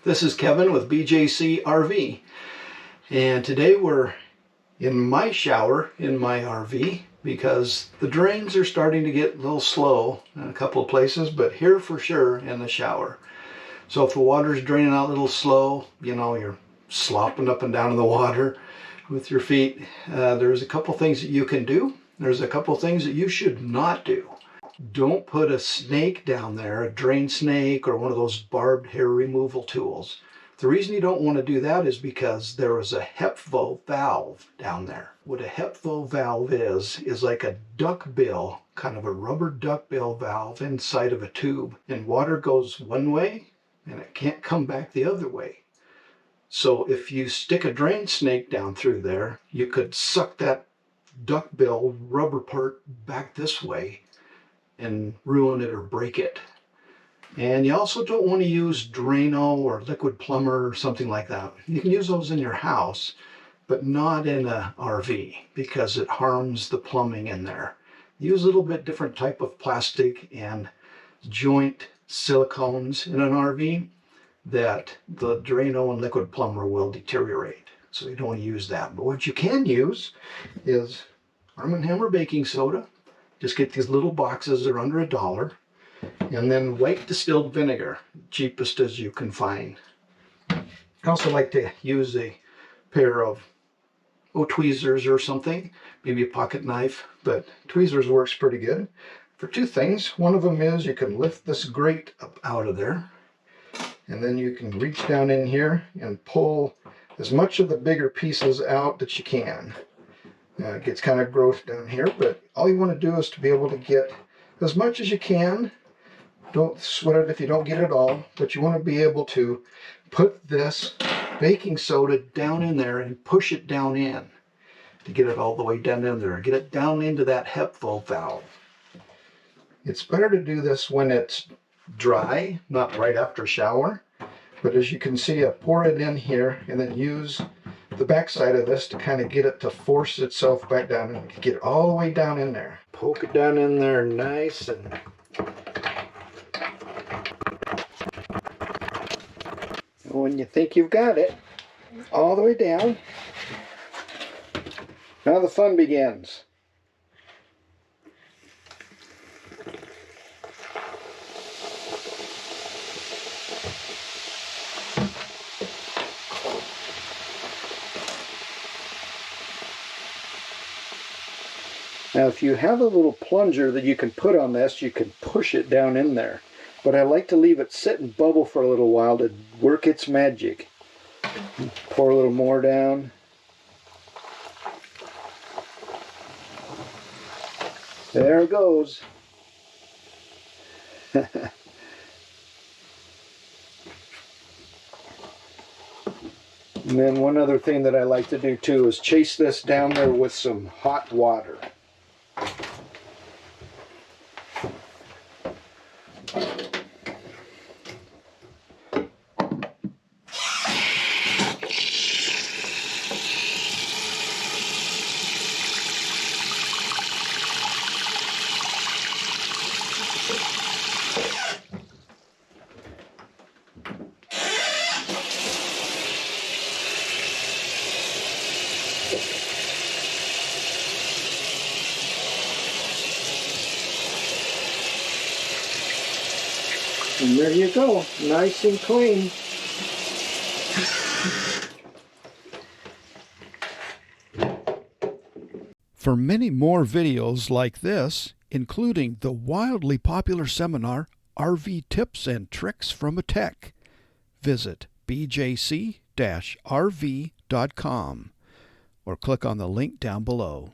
This is Kevin with BJC RV, and today we're in my shower in my RV because the drains are starting to get a little slow in a couple of places, but here for sure in the shower. So if the water's draining out a little slow, you know, you're slopping up and down in the water with your feet, there's a couple things that you can do. There's a couple things that you should not do. Don't put a snake down there, a drain snake or one of those barbed hair removal tools. The reason you don't want to do that is because there is a HEPFO valve down there. What a HEPFO valve is like a duckbill, kind of a rubber duckbill valve inside of a tube. And water goes one way and it can't come back the other way. So if you stick a drain snake down through there, you could suck that duckbill rubber part back this way and ruin it or break it. And you also don't want to use Drano or liquid plumber or something like that. You can use those in your house, but not in a RV because it harms the plumbing in there. Use a little bit different type of plastic and joint silicones in an RV that the Drano and liquid plumber will deteriorate. So you don't want to use that. But what you can use is Arm & Hammer baking soda. Just get these little boxes, they're under $1. And then white distilled vinegar, cheapest as you can find. I also like to use a pair of tweezers or something, maybe a pocket knife, but tweezers works pretty good for two things. One of them is you can lift this grate up out of there, and then you can reach down in here and pull as much of the bigger pieces out that you can. It gets kind of gross down here, but all you want to do is to be able to get as much as you can. Don't sweat it if you don't get it all, but you want to be able to put this baking soda down in there and push it down in to get it all the way down in there. Get it down into that HEPFO valve. It's better to do this when it's dry, not right after shower. But as you can see, I pour it in here and then use the back side of this to kind of get it to force itself back down and get it all the way down in there. Poke it down in there nice and when you think you've got it all the way down, now the fun begins. Now if you have a little plunger that you can put on this, you can push it down in there. But I like to leave it sit and bubble for a little while to work its magic. Pour a little more down. There it goes. And then one other thing that I like to do too is chase this down there with some hot water. And there you go, nice and clean. For many more videos like this, including the wildly popular seminar, RV Tips and Tricks from a Tech, visit bjc-rv.com or click on the link down below.